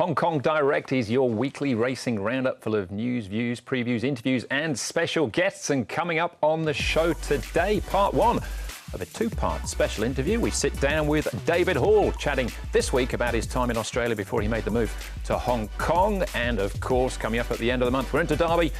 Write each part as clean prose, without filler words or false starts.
Hong Kong Direct is your weekly racing roundup full of news, views, previews, interviews and special guests. And coming up on the show today, part one of a two-part special interview. We sit down with David Hall, chatting this week about his time in Australia before he made the move to Hong Kong. And of course, coming up at the end of the month, we're into Derby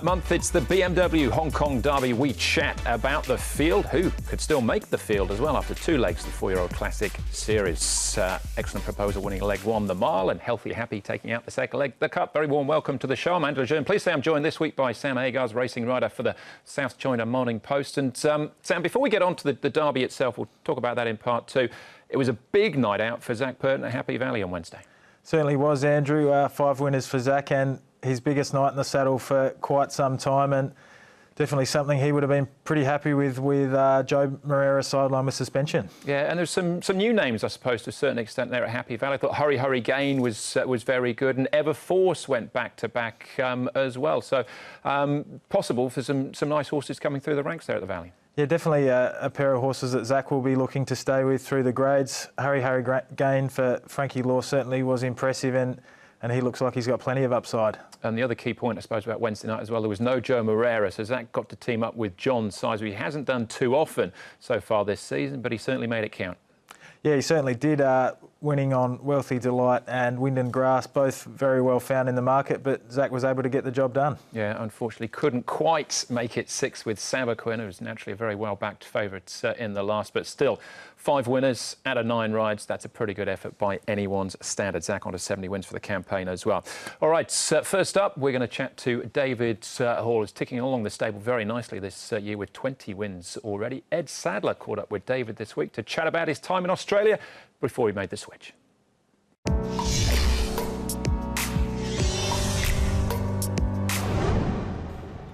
month. It's the BMW Hong Kong Derby. We chat about the field, who could still make the field as well after two legs of the four-year-old classic series. Excellent proposal winning leg one, the mile, and Healthy Happy taking out the second leg, the cup. Very warm welcome to the show. I'm Edward Jeune. Please say I'm joined this week by Sam Agars, racing writer for the South China Morning Post. And Sam, before we get on to the Derby itself, we'll talk about that in part two. It was a big night out for Zach Purton at Happy Valley on Wednesday. Certainly was, Andrew. 5 winners for Zach, and his biggest night in the saddle for quite some time, and definitely something he would have been pretty happy with Joe Moreira's sideline with suspension. Yeah, and there's some new names, I suppose, to a certain extent there at Happy Valley. I thought Hurry Gain was very good, and Everforce went back-to-back as well. So possible for some nice horses coming through the ranks there at the Valley. Yeah, definitely a pair of horses that Zach will be looking to stay with through the grades. Hurry Gain for Frankie Law certainly was impressive, and he looks like he's got plenty of upside. And the other key point, I suppose, about Wednesday night as well, there was no Joe Moreira, so Zach got to team up with John Size, who he hasn't done too often so far this season, but he certainly made it count. Yeah, he certainly did, winning on Wealthy Delight and Wind and Grass, both very well found in the market, but Zach was able to get the job done. Yeah, unfortunately couldn't quite make it 6 with Sabaquin, who was naturally a very well-backed favourite in the last, but still, 5 winners out of 9 rides. That's a pretty good effort by anyone's standard. Zach on to 70 wins for the campaign as well. All right, first up, we're going to chat to David Hall, who's ticking along the stable very nicely this year with 20 wins already. Ed Sadler caught up with David this week to chat about his time in Australia before he made the switch.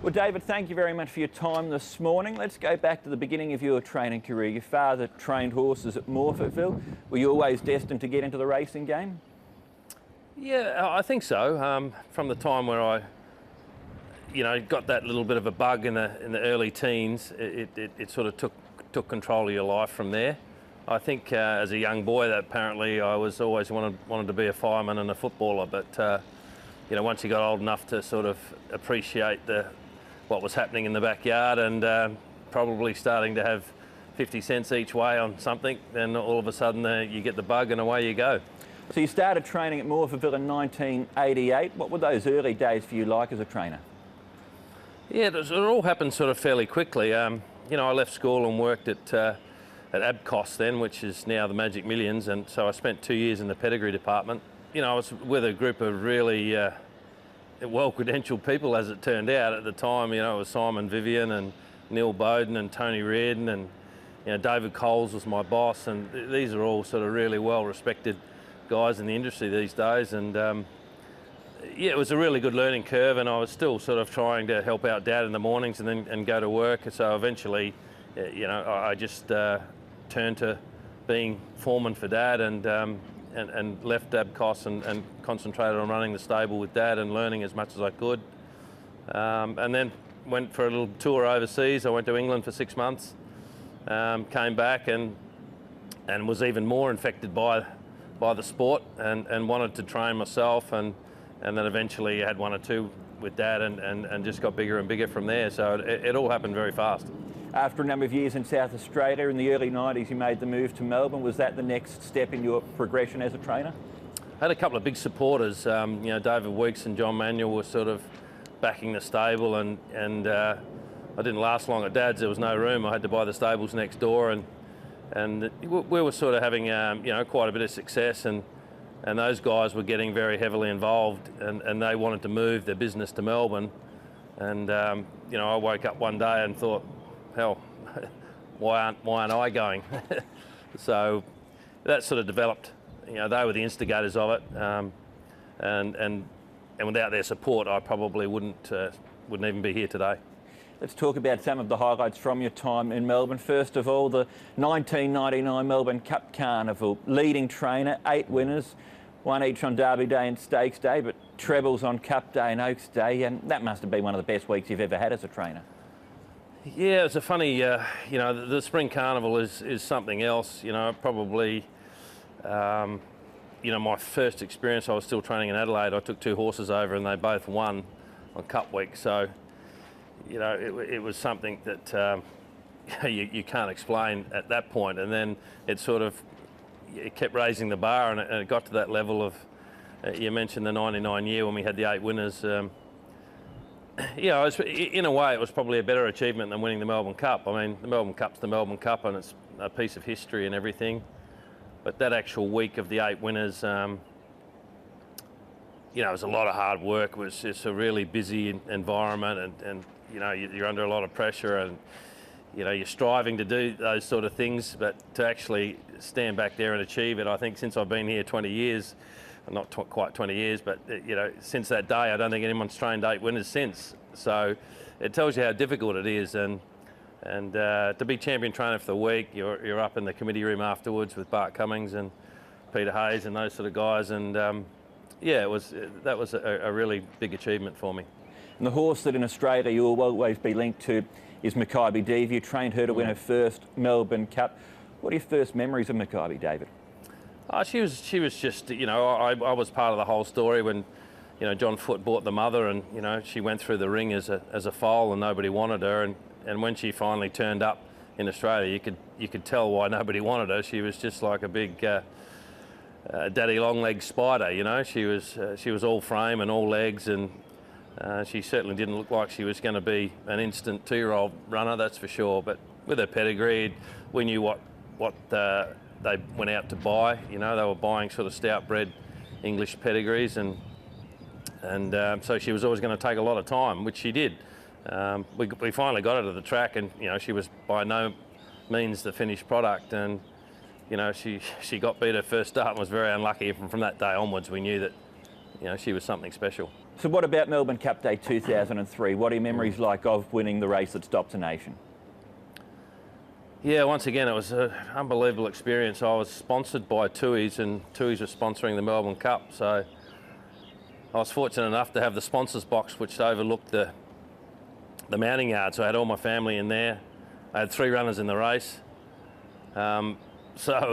Well, David, thank you very much for your time this morning. Let's go back to the beginning of your training career. Your father trained horses at Morphettville. Were you always destined to get into the racing game? Yeah, I think so. From the time where I, got that little bit of a bug in the early teens, it sort of took control of your life from there. I think as a young boy, that apparently I was always wanted to be a fireman and a footballer, but once you got old enough to sort of appreciate what was happening in the backyard and probably starting to have 50 cents each way on something, then all of a sudden you get the bug and away you go. So you started training at Morphettville in 1988. What were those early days for you like as a trainer? Yeah, it all happened sort of fairly quickly. I left school and worked at Agars then, which is now the Magic Millions, and so I spent 2 years in the pedigree department. I was with a group of really well-credentialed people, as it turned out. At the time, it was Simon Vivian and Neil Bowden and Tony Reardon, and David Coles was my boss, and these are all sort of really well-respected guys in the industry these days. And it was a really good learning curve, and I was still sort of trying to help out Dad in the mornings and go to work. So eventually, I just turned to being foreman for Dad, and left Agars and concentrated on running the stable with Dad and learning as much as I could. And then went for a little tour overseas. I went to England for 6 months, came back and was even more infected by the sport and wanted to train myself, and then eventually had 1 or 2 with Dad and just got bigger and bigger from there. So it all happened very fast. After a number of years in South Australia, in the early 90s, you made the move to Melbourne. Was that the next step in your progression as a trainer? I had a couple of big supporters. David Weeks and John Manuel were sort of backing the stable, and I didn't last long at Dad's. There was no room. I had to buy the stables next door, and we were sort of having quite a bit of success, and those guys were getting very heavily involved, and they wanted to move their business to Melbourne. And I woke up one day and thought, hell, why aren't I going? So that sort of developed. They were the instigators of it, and without their support, I probably wouldn't even be here today. Let's talk about some of the highlights from your time in Melbourne. First of all, the 1999 Melbourne Cup Carnival. Leading trainer, 8 winners, 1 each on Derby Day and Stakes Day, but trebles on Cup Day and Oaks Day, and that must have been one of the best weeks you've ever had as a trainer. Yeah, it's a funny, the Spring Carnival is something else. Probably you know, my first experience, I was still training in Adelaide. I took 2 horses over and they both won on Cup week. So, you know, it was something that you can't explain at that point. And then it sort of, it kept raising the bar, and it got to that level of, you mentioned the 99 year when we had the 8 winners. Yeah, in a way, it was probably a better achievement than winning the Melbourne Cup. I mean, the Melbourne Cup's the Melbourne Cup, and it's a piece of history and everything. But that actual week of the 8 winners, you know, it was a lot of hard work. It was just a really busy environment, and you know, you're under a lot of pressure, and you know, you're striving to do those sort of things, but to actually stand back there and achieve it, I think since I've been here 20 years, not quite 20 years, but you know, since that day, I don't think anyone's trained 8 winners since. So it tells you how difficult it is, and to be champion trainer for the week, you're up in the committee room afterwards with Bart Cummings and Peter Hayes and those sort of guys, and yeah, that was a really big achievement for me. And the horse that in Australia you will always be linked to is Makybe Diva. You trained her to win her first Melbourne Cup. What are your first memories of Makybe, David? She was just, you know, I was part of the whole story when, you know, John Foote bought the mother, and you know, she went through the ring as a foal and nobody wanted her, and when she finally turned up in Australia, you could tell why nobody wanted her. She was just like a big daddy long leg spider, you know. She was all frame and all legs, and she certainly didn't look like she was going to be an instant 2-year-old runner, that's for sure. But with her pedigree, we knew what they went out to buy. You know, they were buying sort of stout bred English pedigrees, and so she was always going to take a lot of time, which she did. We finally got her to the track, and you know, she was by no means the finished product, and you know, she got beat her first start and was very unlucky. And from that day onwards, we knew that, you know, she was something special. So what about Melbourne Cup Day 2003? What are your memories like of winning the race that stopped a nation? Yeah, once again, it was an unbelievable experience. I was sponsored by Tui's, and Tui's was sponsoring the Melbourne Cup, so I was fortunate enough to have the sponsors box which overlooked the mounting yard, so I had all my family in there. I had 3 runners in the race, so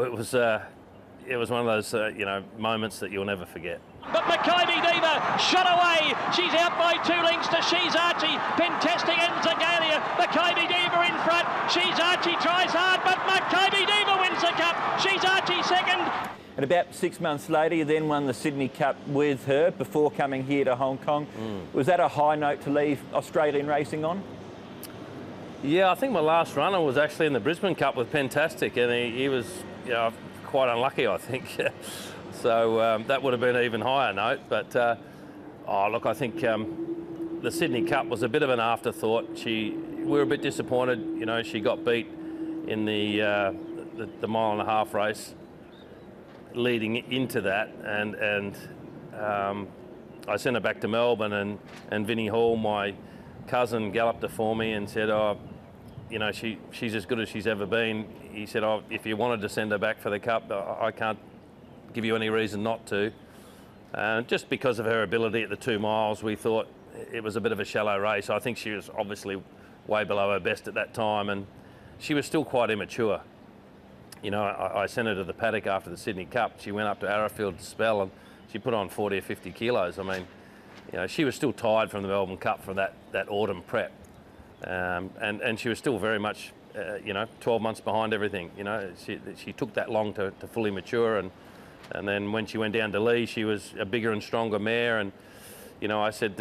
it was one of those you know, moments that you'll never forget. But Makybe Diva shot away. She's out by 2 lengths to She's Archie. Pentesting and Zagalia. Makybe Diva in front. She's Archie tries hard, but Makybe Diva wins the cup. She's Archie second. And about 6 months later, you then won the Sydney Cup with her before coming here to Hong Kong. Was that a high note to leave Australian racing on? Yeah, I think my last runner was actually in the Brisbane Cup with Pentastic, and he was, you know, quite unlucky, I think. So that would have been an even higher note. But oh, look, I think the Sydney Cup was a bit of an afterthought. We were a bit disappointed. You know, she got beat in the 1.5 mile race leading into that, and I sent her back to Melbourne, and Vinnie Hall, my cousin, galloped her for me and said, oh, you know, she's as good as she's ever been. He said, oh, if you wanted to send her back for the Cup, I can't give you any reason not to. Just because of her ability at the 2 miles, we thought it was a bit of a shallow race. I think she was obviously way below her best at that time, and she was still quite immature. You know, I sent her to the paddock after the Sydney Cup. She went up to Arrowfield to spell, and she put on 40 or 50 kilos. I mean, you know, she was still tired from the Melbourne Cup from that autumn prep. And she was still very much, you know, 12 months behind everything. You know, she took that long to fully mature, and then when she went down to Lee, she was a bigger and stronger mare. And you know, I said,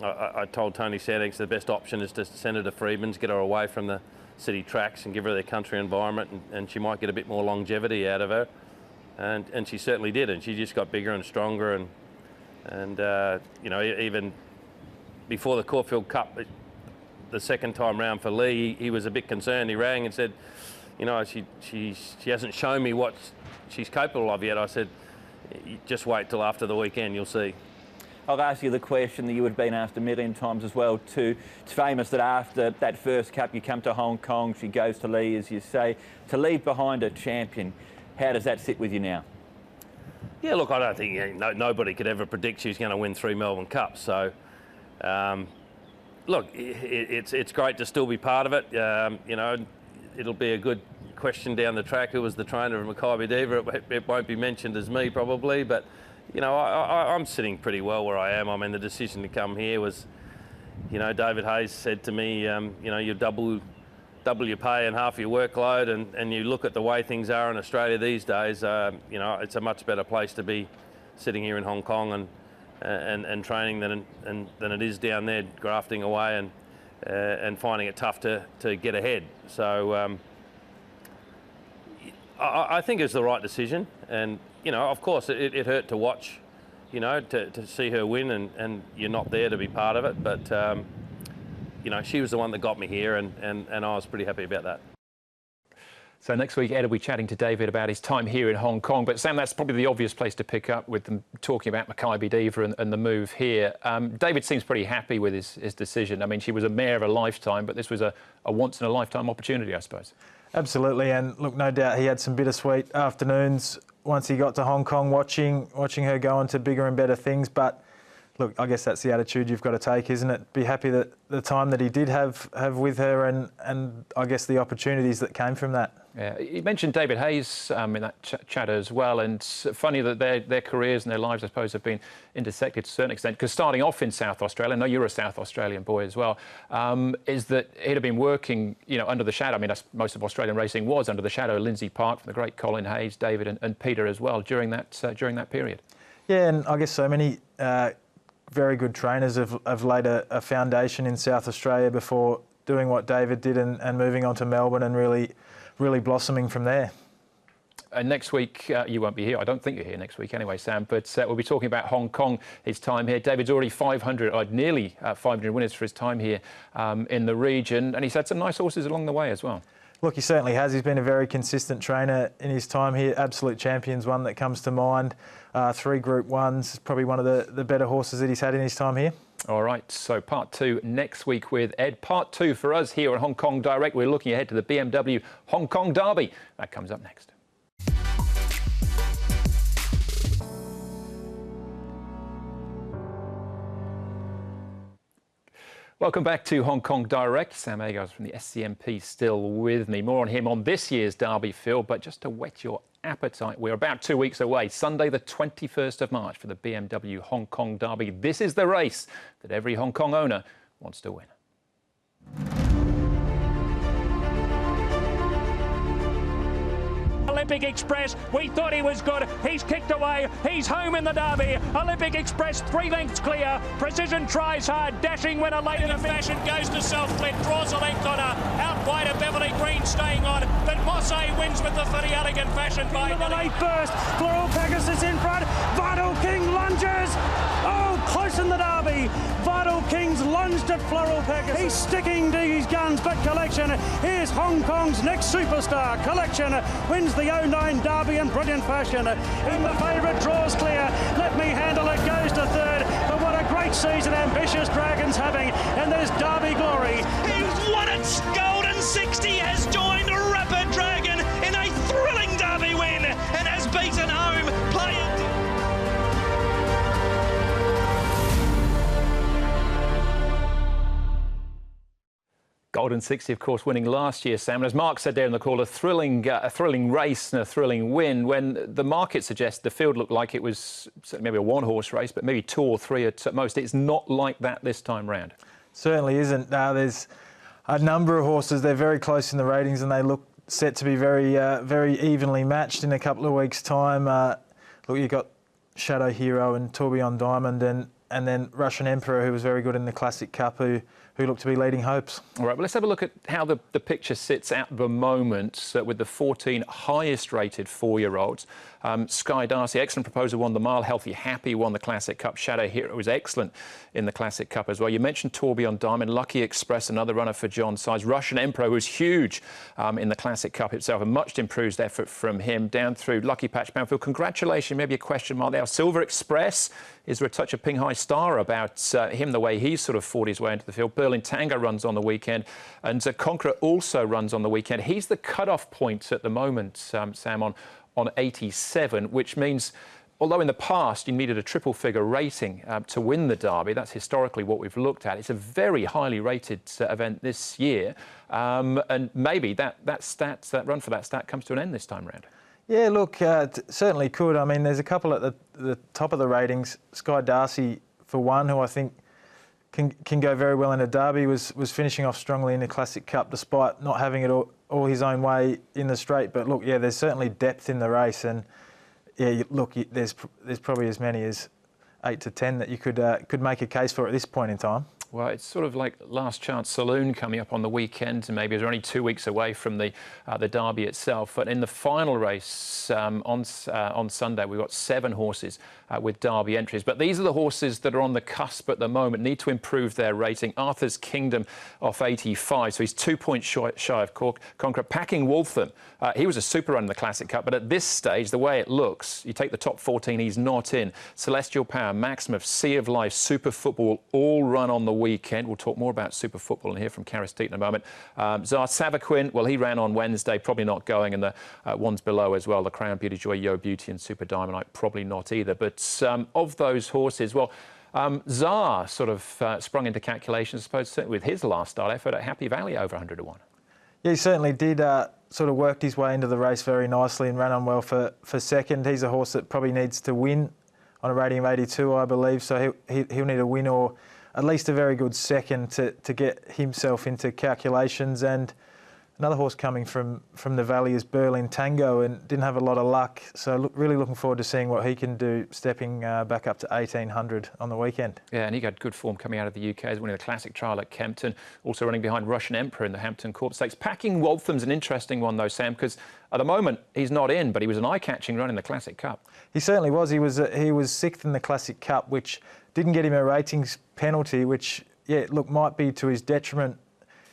I told Tony Sandix the best option is to send her to Freedman's, get her away from the city tracks and give her their country environment, and she might get a bit more longevity out of her. And she certainly did, and she just got bigger and stronger. And you know, even before the Caulfield Cup, the second time round for Lee, he was a bit concerned. He rang and said, you know, she hasn't shown me what she's capable of yet. I said, just wait till after the weekend, you'll see. I'll ask you the question that you would have been asked a million times as well too. It's famous that after that first Cup, you come to Hong Kong, she goes to Lee, as you say. To leave behind a champion, how does that sit with you now? Yeah, look, I don't think nobody could ever predict she was going to win 3 Melbourne Cups. So, look, it's great to still be part of it. You know, it'll be a good question down the track who was the trainer of Makybe Diva. It won't be mentioned as me probably, but you know, I'm sitting pretty well where I am. I mean, the decision to come here was, you know, David Hayes said to me, you know, you double your pay and half your workload, and you look at the way things are in Australia these days, you know, it's a much better place to be sitting here in Hong Kong and training than it is down there grafting away and finding it tough to get ahead. So I think it's the right decision, and you know, of course, it hurt to watch, you know, to see her win, and you're not there to be part of it, but you know, she was the one that got me here, and I was pretty happy about that. So next week, Ed will be chatting to David about his time here in Hong Kong. But Sam, that's probably the obvious place to pick up with them talking about Makybe Diva and the move here. David seems pretty happy with his decision. I mean, she was a mare of a lifetime, but this was a once-in-a-lifetime opportunity, I suppose. Absolutely, and look, no doubt he had some bittersweet afternoons once he got to Hong Kong, watching her go on to bigger and better things. But look, I guess that's the attitude you've got to take, isn't it? Be happy that the time that he did have with her, and I guess the opportunities that came from that. Yeah, you mentioned David Hayes in that chat as well, and it's funny that their careers and their lives, I suppose, have been intersected to a certain extent, because starting off in South Australia, I know you're a South Australian boy as well, is that he'd have been working, you know, under the shadow. I mean, that's, most of Australian racing was under the shadow of Lindsay Park, from the great Colin Hayes, David and Peter as well during that period. Yeah, and I guess so many very good trainers have laid a foundation in South Australia before doing what David did and moving on to Melbourne and really blossoming from there. And next week, you won't be here. I don't think you're here next week anyway, Sam, but we'll be talking about Hong Kong, his time here. David's already nearly 500 winners for his time here in the region, and he's had some nice horses along the way as well. Look, he certainly has. He's been a very consistent trainer in his time here. Absolute Champion's one that comes to mind. 3 Group 1s, probably one of the better horses that he's had in his time here. All right, so part 2 next week with Ed. Part 2 for us here on Hong Kong Direct. We're looking ahead to the BMW Hong Kong Derby. That comes up next. Welcome back to Hong Kong Direct. Sam Agars from the SCMP still with me. More on him on this year's Derby field, but just to whet your appetite, we're about 2 weeks away. Sunday the 21st of March for the BMW Hong Kong Derby. This is the race that every Hong Kong owner wants to win. Olympic Express, we thought he was good. He's kicked away. He's home in the Derby. Olympic Express 3 lengths clear. Precision tries hard. Dashing winner late in the fashion goes to Self-Split. Draws a length on her. Out wide of Beverly Green staying on. But Mosse wins with the Fitty Elegant fashion by the late burst. Floral Pegasus in front. Vital King lunges. Oh, close in the Derby. Vital King's lunged at Floral Pegasus. He's sticking to his guns, but Collection, here's Hong Kong's next superstar. Collection wins the 09 Derby in brilliant fashion. In the favourite, draws clear. Let Me Handle It goes to 3rd. But what a great season Ambitious Dragon's having. And there's Derby Glory. He's won its Golden 60, has joined Rapid Dragon in a thrilling Derby win and has beaten home Play. Golden 60, of course, winning last year, Sam. And as Mark said there in the call, a thrilling race and a thrilling win. When the market suggests the field looked like it was maybe a one-horse race, but maybe 2 or 3 at most. It's not like that this time round. Certainly isn't. There's a number of horses. They're very close in the ratings, and they look set to be very evenly matched in a couple of weeks' time. Look, you've got Shadow Hero and Tourbillon Diamond, and then Russian Emperor, who was very good in the Classic Cup, who look to be leading hopes. All right, well, let's have a look at how the picture sits at the moment with the 14 highest-rated 4-year-olds. Sky Darcy, excellent proposal, won the mile. Healthy Happy won the Classic Cup. Shadow Hero was excellent in the Classic Cup as well. You mentioned Tourbillon Diamond. Lucky Express, another runner for John Size. Russian Emperor was huge in the Classic Cup itself. A much improved effort from him down through Lucky Patch Banfield. Congratulations, maybe a question mark there. Silver Express, is there a touch of Ping Hai Star about him, the way he's sort of fought his way into the field? Berlin Tango runs on the weekend, and Conqueror also runs on the weekend. He's the cut-off point at the moment, Sam, on 87, which means although in the past you needed a triple-figure rating to win the Derby, that's historically what we've looked at. It's a very highly rated event this year, and maybe that run for that stat comes to an end this time round. Yeah, look, certainly could. I mean, there's a couple at the top of the ratings. Sky Darcy, for one, who I think can go very well in a Derby, was finishing off strongly in the Classic Cup despite not having it all his own way in the straight. But look, yeah, there's certainly depth in the race, and yeah, look, there's probably as many as 8 to 10 that you could make a case for at this point in time. Well, it's sort of like Last Chance Saloon coming up on the weekend, and maybe they're only 2 weeks away from the Derby itself. But in the final race on Sunday, we've got 7 horses with Derby entries. But these are the horses that are on the cusp at the moment, need to improve their rating. Arthur's Kingdom off 85, so he's 2 points shy of Conqueror. Packing Waltham, he was a super run in the Classic Cup, but at this stage, the way it looks, you take the top 14, he's not in. Celestial Power, Maximus, Sea of Life, Super Football, all run on the weekend. We'll talk more about Super Football and hear from Caris Teat in a moment. Tsar Savaquin, well, he ran on Wednesday, probably not going, and the ones below as well, the Crown Beauty Joy, Yo Beauty and Super Diamond Night, probably not either. But of those horses, well, Tsar sort of sprung into calculations, I suppose, with his last start effort at Happy Valley over 100 to 1. Yeah, he certainly did. Sort of worked his way into the race very nicely and ran on well for second. He's a horse that probably needs to win on a rating of 82, I believe. So he'll need a win or at least a very good second to get himself into calculations. And another horse coming from the Valley is Berlin Tango, and didn't have a lot of luck. So really looking forward to seeing what he can do, stepping back up to 1800 on the weekend. Yeah, and he got good form coming out of the UK. He's winning the Classic Trial at Kempton, also running behind Russian Emperor in the Hampton Court Stakes. Packing Waltham's an interesting one though, Sam, because at the moment he's not in, but he was an eye-catching run in the Classic Cup. He certainly was. He was 6th in the Classic Cup, which didn't get him a ratings penalty, which, yeah, look, might be to his detriment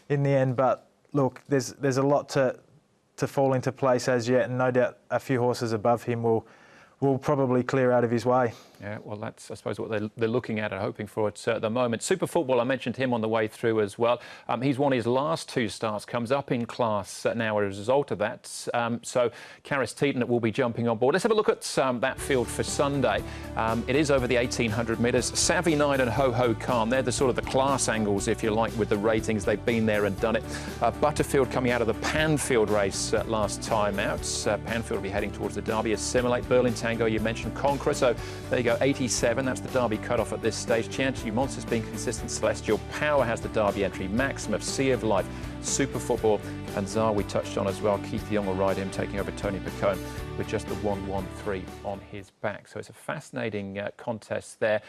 in the end, but look, there's a lot to fall into place as yet, and no doubt a few horses above him will probably clear out of his way. Yeah, well, that's, I suppose, what they're looking at and hoping for at the moment. Super Football, I mentioned him on the way through as well. He's won his last 2 starts, comes up in class now as a result of that. So Caris Teat will be jumping on board. Let's have a look at that field for Sunday. It is over the 1800 metres. Savvy Nine and Ho Ho Calm, they're the sort of the class angles, if you like, with the ratings. They've been there and done it. Butterfield coming out of the Panfield race last time out. Panfield will be heading towards the Derby. Assimilate, Berlin Tango, you mentioned Conqueror. So there you go. 87, that's the Derby cut-off at this stage. Chianti Monsters being consistent. Celestial Power has the Derby entry. Maximus, Sea of Life, Super Football, and Tsar we touched on as well. Keith Young will ride him, taking over Tony Picone with just the 1-1-3 on his back. So it's a fascinating contest there.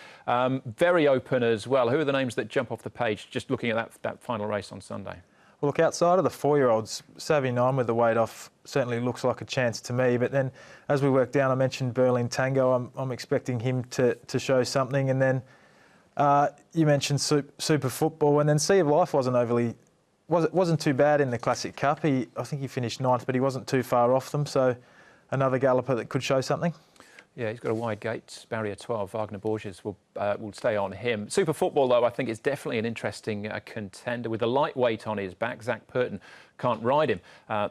Very open as well. Who are the names that jump off the page just looking at that final race on Sunday? Well, look, outside of the 4-year-olds, Savvy Nine with the weight off certainly looks like a chance to me. But then as we work down, I mentioned Berlin Tango. I'm expecting him to show something. And then you mentioned Super Football. And then Sea of Life wasn't too bad in the Classic Cup. I think he finished 9th, but he wasn't too far off them. So another galloper that could show something. Yeah, he's got a wide gate, barrier 12. Wagner Borges will stay on him. Super Football, though, I think is definitely an interesting contender. With the lightweight on his back, Zach Purton can't ride him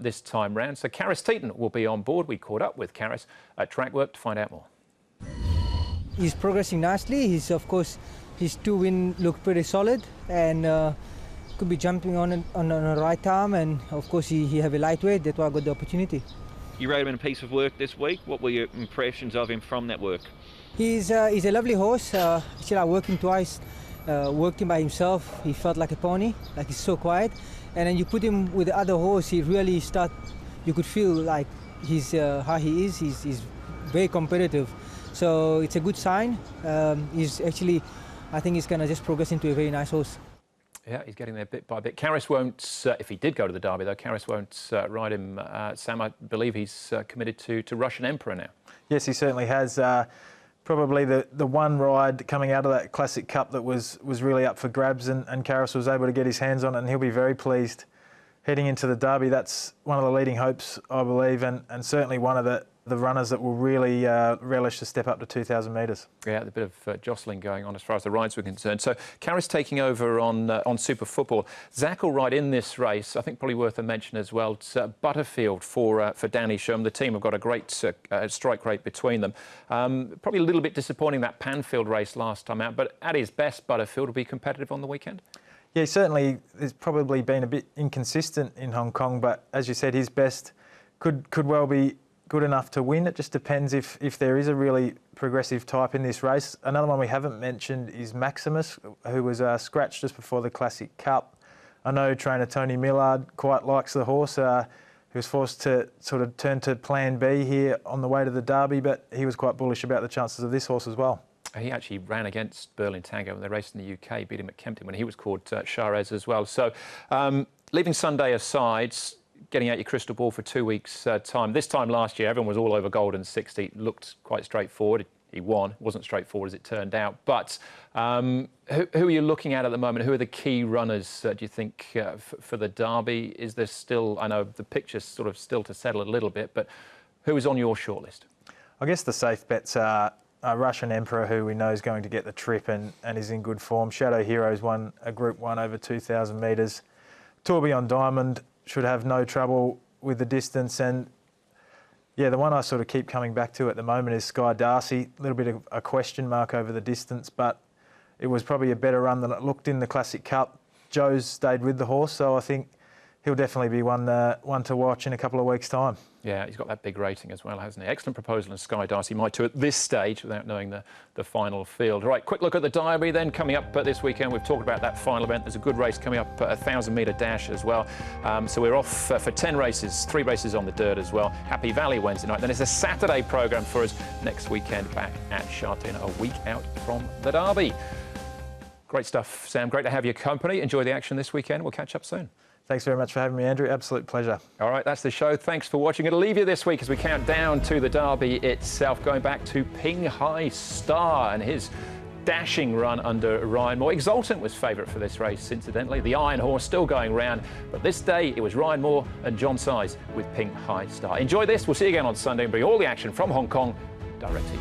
this time round. So Caris Teat will be on board. We caught up with Caris at Track Work to find out more. He's progressing nicely. Of course, his 2 wins look pretty solid, and could be jumping on the right arm. And of course, he have a lightweight. That's why I got the opportunity. You rode him in a piece of work this week. What were your impressions of him from that work? He's a lovely horse. Actually, I worked him twice. Worked him by himself. He felt like a pony, like he's so quiet. And then you put him with the other horse, he really you could feel like how he is. He's very competitive. So it's a good sign. I think he's going to just progress into a very nice horse. Yeah, he's getting there bit by bit. Caris won't, if he did go to the Derby, though, Caris won't ride him. Sam, I believe he's committed to Russian Emperor now. Yes, he certainly has. Probably the one ride coming out of that Classic Cup that was really up for grabs, and Caris was able to get his hands on it, and he'll be very pleased heading into the Derby. That's one of the leading hopes, I believe, and certainly one of the runners that will really relish to step up to 2,000 metres. Yeah, a bit of jostling going on as far as the rides were concerned. So Carrie's taking over on Super Football. Zach will ride in this race. I think probably worth a mention as well. It's Butterfield for Danny Jeune. The team have got a great strike rate between them. Probably a little bit disappointing that Panfield race last time out, but at his best, Butterfield will be competitive on the weekend. Yeah, certainly has probably been a bit inconsistent in Hong Kong, but as you said, his best could well be good enough to win. It just depends if there is a really progressive type in this race. Another one we haven't mentioned is Maximus, who was scratched just before the Classic Cup. I know trainer Tony Millard quite likes the horse. He was forced to sort of turn to plan B here on the way to the Derby, but he was quite bullish about the chances of this horse as well. He actually ran against Berlin Tango when they raced in the UK, beat him at Kempton when he was called Charez as well. So leaving Sunday aside, getting out your crystal ball for 2 weeks' time. This time last year, everyone was all over Golden 60. It looked quite straightforward. He won. It wasn't straightforward as it turned out. But who are you looking at the moment? Who are the key runners, do you think, for the Derby? Is there still, I know the picture's sort of still to settle a little bit, but who is on your shortlist? I guess the safe bets are Russian Emperor, who we know is going to get the trip and is in good form. Shadow Heroes won a Group 1 over 2,000 metres. Tourbillon Diamond should have no trouble with the distance. And yeah, the one I sort of keep coming back to at the moment is Sky Darcy. A little bit of a question mark over the distance, but it was probably a better run than it looked in the Classic Cup. Joe's stayed with the horse, so I think he'll definitely be one to watch in a couple of weeks' time. Yeah, he's got that big rating as well, hasn't he? Excellent proposal in Sky Darcy. My two at this stage without knowing the final field. Right, quick look at the Derby then coming up this weekend. We've talked about that final event. There's a good race coming up, a 1,000-metre dash as well. So we're off for 10 races, 3 races on the dirt as well. Happy Valley Wednesday night. Then it's a Saturday programme for us next weekend back at Sha Tin, a week out from the Derby. Great stuff, Sam. Great to have your company. Enjoy the action this weekend. We'll catch up soon. Thanks very much for having me, Andrew. Absolute pleasure. All right, that's the show. Thanks for watching. Going to leave you this week as we count down to the Derby itself, going back to Ping Hai Star and his dashing run under Ryan Moore. Exultant was favourite for this race, incidentally. The Iron Horse still going round, but this day it was Ryan Moore and John Size with Ping Hai Star. Enjoy this. We'll see you again on Sunday and bring all the action from Hong Kong direct to you.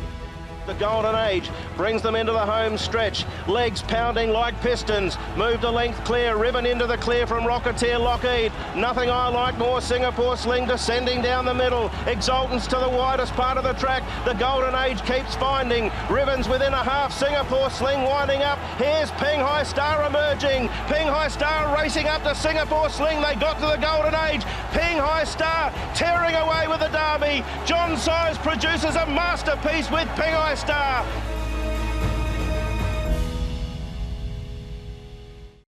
The Golden Age brings them into the home stretch. Legs pounding like pistons. Moved a length clear. Riven into the clear from Rocketeer Lockheed. Nothing I Like More. Singapore Sling descending down the middle. Exultants to the widest part of the track. The Golden Age keeps finding. Riven's within a half. Singapore Sling winding up. Here's Ping Hai Star emerging. Ping Hai Star racing up to Singapore Sling. They got to the Golden Age. Ping Hai Star tearing away with the Derby. John Size produces a masterpiece with Ping Hai Star.